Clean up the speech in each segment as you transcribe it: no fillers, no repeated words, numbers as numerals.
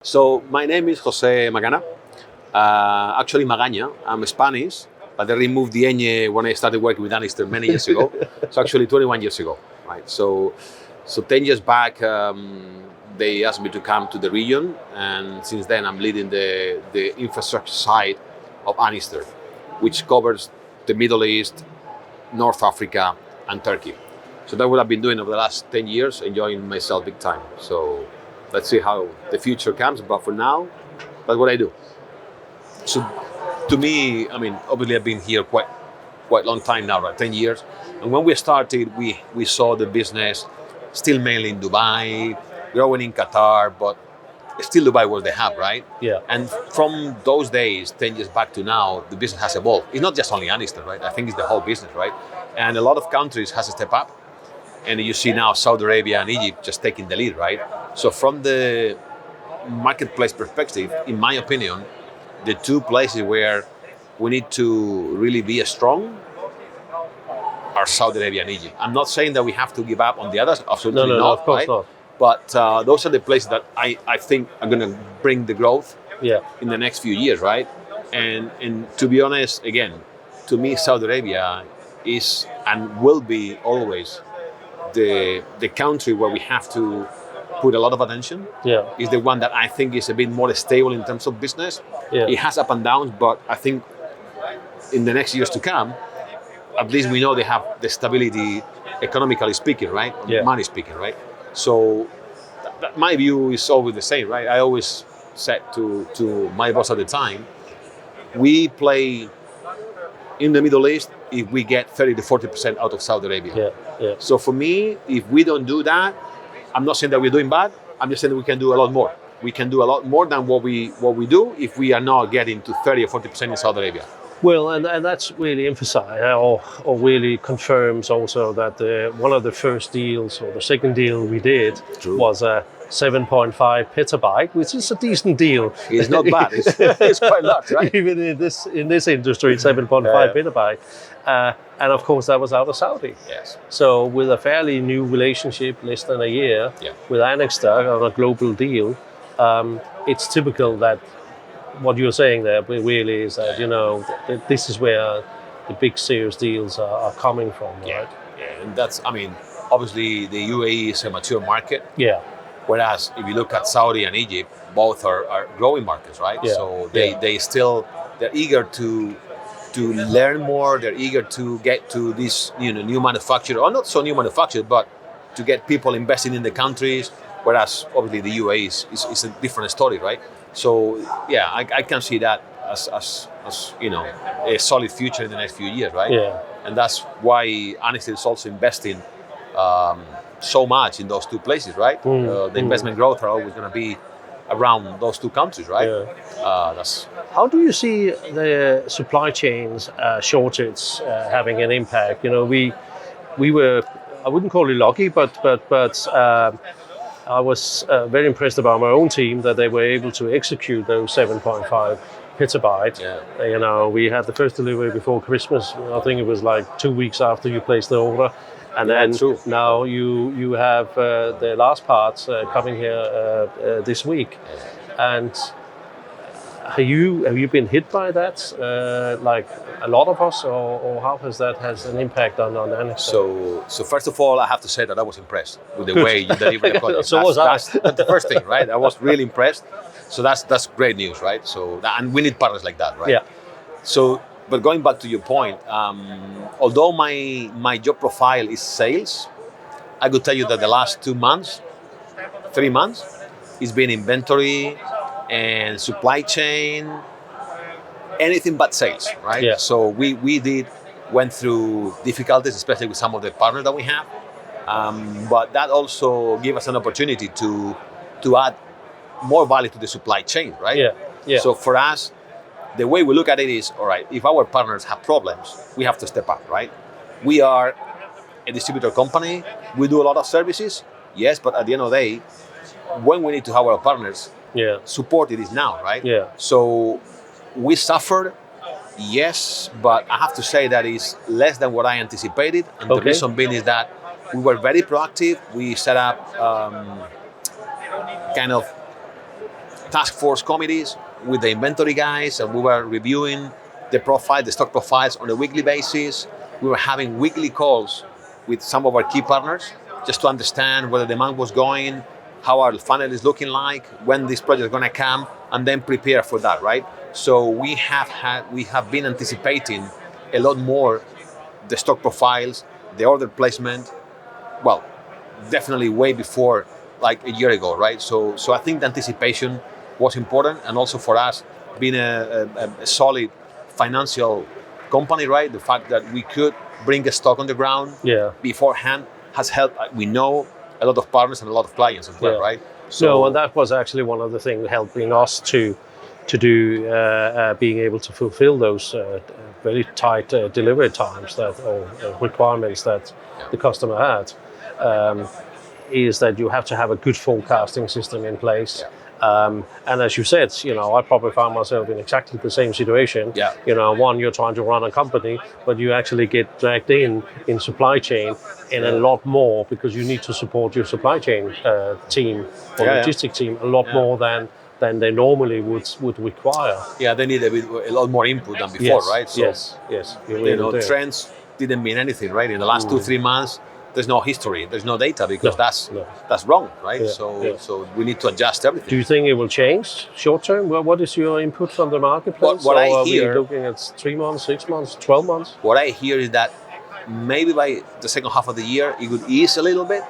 So my name is Jose Magana. Actually Magaña. I'm Spanish, but they removed the ñ when I started working with Anixter many years ago. So actually 21 years ago, right? So 10 years back, they asked me to come to the region, and since then I'm leading the infrastructure side of Anixter, which covers the Middle East, North Africa, and Turkey. So that's what I've been doing over the last 10 years, enjoying myself big time. So let's see how the future comes, but for now, that's what I do. So to me, I mean, obviously I've been here quite long time now, right? 10 years. And when we started, we saw the business still mainly in Dubai, growing in Qatar, but still Dubai was the hub, right? Yeah. And from those days, 10 years back to now, the business has evolved. It's not just only Anixter, right? I think it's the whole business, right? And a lot of countries has to step up. And you see now Saudi Arabia and Egypt just taking the lead, right? So from the marketplace perspective, in my opinion, the two places where we need to really be strong are Saudi Arabia and Egypt. I'm not saying that we have to give up on the others, absolutely No, not, of course right? not. But those are the places that I think are going to bring the growth in the next few years, right? And to be honest, again, to me, Saudi Arabia is and will be always the country where we have to put a lot of attention. Is the one that I think is a bit more stable in terms of business. It has up and downs, but I think in the next years to come, at least we know they have the stability, economically speaking, right? Money speaking, right? So my view is always the same, right? I always said to my boss at the time, we play in the Middle East if we get 30 to 40% out of Saudi Arabia. So for me, if we don't do that, I'm not saying that we're doing bad. I'm just saying that we can do a lot more. We can do a lot more than what we do if we are not getting to 30 or 40% in Saudi Arabia. Well, and that's really emphasized or really confirms also that one of the first deals or the second deal we did was a 7.5 petabyte, which is a decent deal. It's not bad. It's quite a lot, right? Even in this industry, 7.5 petabyte. And of course, that was out of Saudi. Yes. So with a fairly new relationship, less than a year, with Anixter on a global deal, it's typical that what you're saying there really is that, this is where the big serious deals are coming from, right? Yeah, and that's, I mean, obviously the UAE is a mature market. Whereas if you look at Saudi and Egypt, both are growing markets, right? So they're eager to learn more. They're eager to get to this, new manufacturer, or not so new manufacturer, but to get people investing in the countries. Whereas obviously the UAE is a different story, right? So yeah, I can see that as a solid future in the next few years, right? And that's why Anixter is also investing so much in those two places, right? The investment growth are always going to be around those two countries, right? How do you see the supply chains shortage having an impact? We were, I wouldn't call it lucky, but I was very impressed about my own team that they were able to execute those 7.5 petabyte. We had the first delivery before Christmas. I think it was like 2 weeks after you placed the order. And then now you have the last parts coming here this week. And have you been hit by that, like a lot of us, or how has that an impact on Anixter? So first of all, I have to say that I was impressed with the way you delivered the product. So was I. That's the first thing, right? I was really impressed. So that's great news, right? So and we need partners like that, right? So, but going back to your point, although my job profile is sales, I could tell you that the last 3 months, it's been inventory and supply chain, anything but sales, right? So we went through difficulties, especially with some of the partners that we have, but that also gave us an opportunity to add more value to the supply chain, right? So for us, the way we look at it is, all right, if our partners have problems, we have to step up, right? We are a distributor company. We do a lot of services, yes, but at the end of the day, when we need to have our partners support, it is now, right? So we suffered, yes, but I have to say that is less than what I anticipated. And the reason being is that we were very proactive. We set up kind of task force committees with the inventory guys, and we were reviewing the stock profiles on a weekly basis. We were having weekly calls with some of our key partners just to understand where the demand was going, how our funnel is looking like, when this project is going to come, and then prepare for that, right? So we have been anticipating a lot more the stock profiles, the order placement. Well, definitely way before like a year ago, right? So I think the anticipation was important, and also for us being a solid financial company, right? The fact that we could bring a stock on the ground beforehand has helped. We know a lot of partners and a lot of clients as well, right? So and that was actually one of the things helping us to do being able to fulfill those very tight delivery times or requirements that the customer had. Is that you have to have a good forecasting system in place. And as you said, I probably found myself in exactly the same situation. One, you're trying to run a company, but you actually get dragged in supply chain in a lot more, because you need to support your supply chain team or logistic team a lot more than they normally would require. Yeah, they need a lot more input than before, right? So, yes. Really trends didn't mean anything, right? In the last 2-3 months, there's no history, there's no data, because that's wrong, right? So we need to adjust everything. Do you think it will change short term? Well, what is your input from the marketplace? What I hear, are we looking at 3 months, 6 months, 12 months? What I hear is that maybe by the second half of the year it would ease a little bit.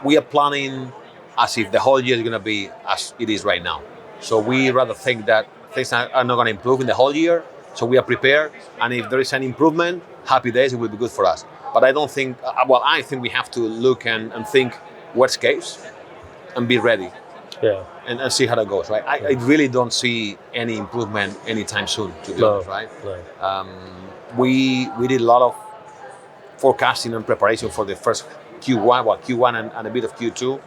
We are planning as if the whole year is going to be as it is right now. So we rather think that things are not going to improve in the whole year. So we are prepared, and if there is an improvement, happy days, it will be good for us. But I don't think, I think we have to look and think worst case and be ready. And see how that goes, right? I really don't see any improvement anytime soon, to be honest, right? We did a lot of forecasting and preparation for the first Q1 and a bit of Q2.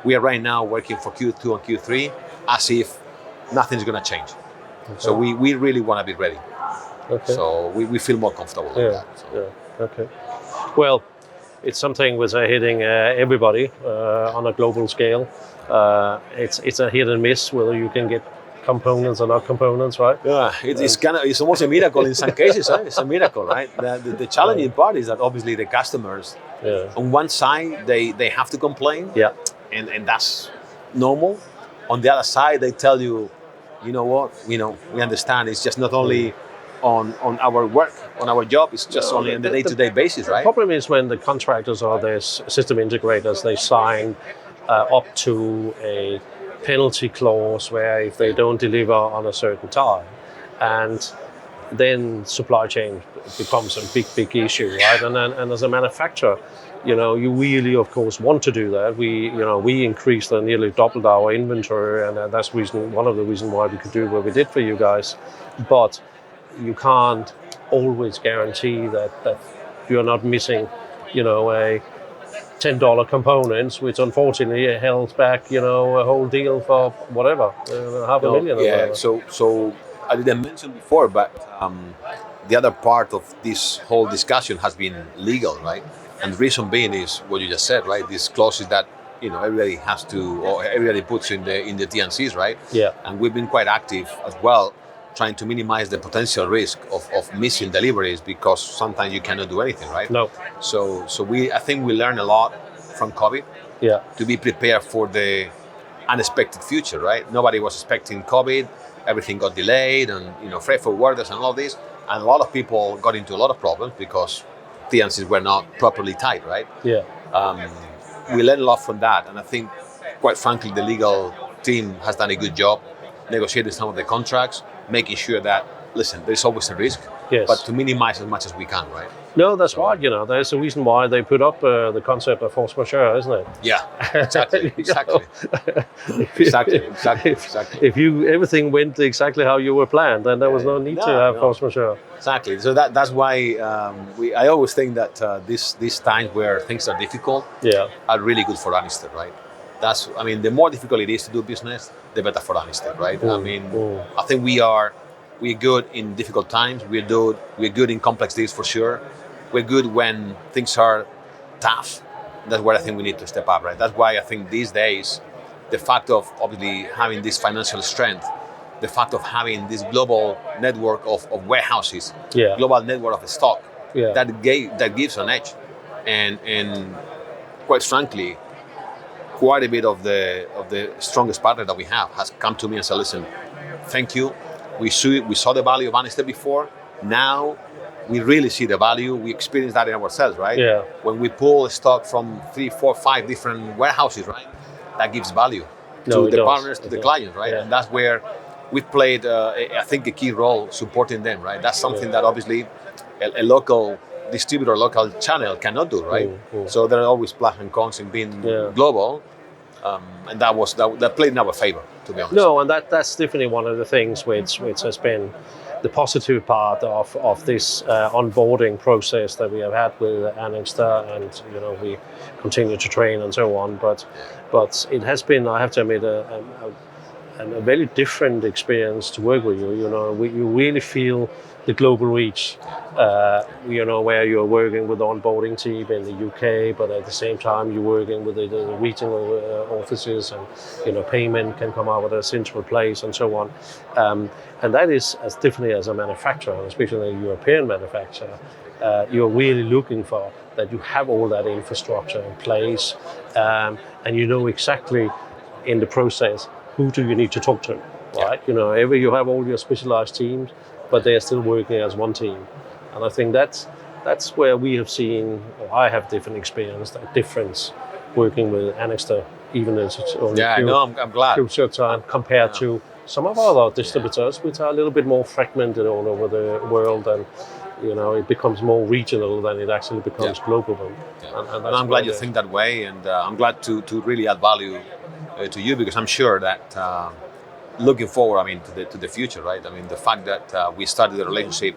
We are right now working for Q2 and Q3 as if nothing's going to change. So we really want to be ready. So we feel more comfortable with that. So. Well, it's something which are hitting everybody on a global scale. It's a hit and miss whether you can get components or not components, right? Yeah, it's almost a miracle in some cases. It's a miracle, right? The challenging part is that obviously the customers, on one side, they have to complain, and that's normal. On the other side, they tell you, you know what, we understand. It's just not only on our work, on our job, it's just only on the day-to-day basis, right? The problem is when the contractors or the system integrators, they sign up to a penalty clause where if they don't deliver on a certain time, and then supply chain becomes a big issue, right? And as a manufacturer, you really, of course, want to do that. We increased and nearly doubled our inventory, and that's one of the reasons why we could do what we did for you guys. But you can't always guarantee that you're not missing, a $10 components, which unfortunately held back, a whole deal for whatever, $500,000. Yeah. So I didn't mention before, but the other part of this whole discussion has been legal, right? And the reason being is what you just said, right? These clauses that everybody has to, or everybody puts in the T&Cs, right? And we've been quite active as well, trying to minimize the potential risk of missing deliveries, because sometimes you cannot do anything, right? So I think we learned a lot from COVID. To be prepared for the unexpected future, right? Nobody was expecting COVID. Everything got delayed, and freight forwarders and all of this, and a lot of people got into a lot of problems because T&Cs were not properly tied, right? We learned a lot from that, and I think, quite frankly, the legal team has done a good job negotiating some of the contracts, making sure that, listen, there's always a risk, but to minimize as much as we can, right? No, that's right. There's a reason why they put up the concept of force majeure, isn't it? Yeah, exactly. If everything went exactly how you were planned, then there was no need to have force majeure. Exactly. So that's why I always think that these times where things are difficult are really good for Anixter, right? The more difficult it is to do business, the better for Anixter, right? I think we're good in difficult times. We're good in complex deals for sure. We're good when things are tough. That's where I think we need to step up, right? That's why I think these days the fact of obviously having this financial strength, the fact of having this global network of warehouses, global network of stock, that gives an edge, and quite frankly, quite a bit of the strongest partner that we have has come to me and said, listen, thank you. We saw the value of Anixter before. Now we really see the value. We experience that in ourselves, right? Yeah. When we pull stock from 3, 4, 5 different warehouses, right? That gives value to the partners, to the clients, right? And that's where we've played, I think, a key role supporting them, right? That's something that obviously a local distributor, local channel cannot do, right? So there are always plus and cons in being global. And that played in our favor, to be honest. No, and that's definitely one of the things which has been the positive part of this onboarding process that we have had with Anixter, and we continue to train and so on. But it has been, I have to admit, a very different experience to work with you. You really feel the global reach. Where you're working with the onboarding team in the UK, but at the same time you're working with the regional offices, and payment can come out of a central place and so on. And that is as definitely as a manufacturer, especially a European manufacturer, you're really looking for that you have all that infrastructure in place, and you know exactly in the process who do you need to talk to, right? You have all your specialized teams, but they are still working as one team. And I think that's where we have seen, or I have different experience, that difference working with Anixter, even as it's only I'm glad. short time compared to some of our other distributors, which are a little bit more fragmented all over the world, and it becomes more regional than it actually becomes global. And I'm glad you think that way, and I'm glad to really add value to you, because I'm sure that looking forward, to the future, right? The fact that we started the relationship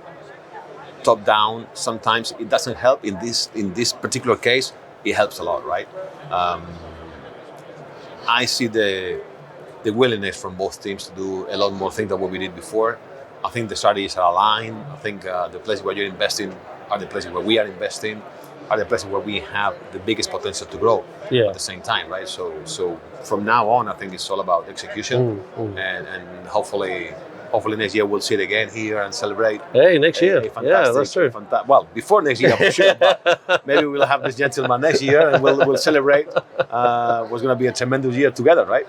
top down, sometimes it doesn't help. In this particular case, it helps a lot, right? I see the willingness from both teams to do a lot more things than what we did before. I think the strategies are aligned. I think the places where you're investing are the places where we are investing, are the places where we have the biggest potential to grow at the same time, right? So from now on, I think it's all about execution, and hopefully next year we'll sit again here and celebrate. Hey, next year. Yeah, that's true. Well, before next year, for sure. But maybe we'll have this gentleman next year, and we'll celebrate. What's going to be a tremendous year together, right?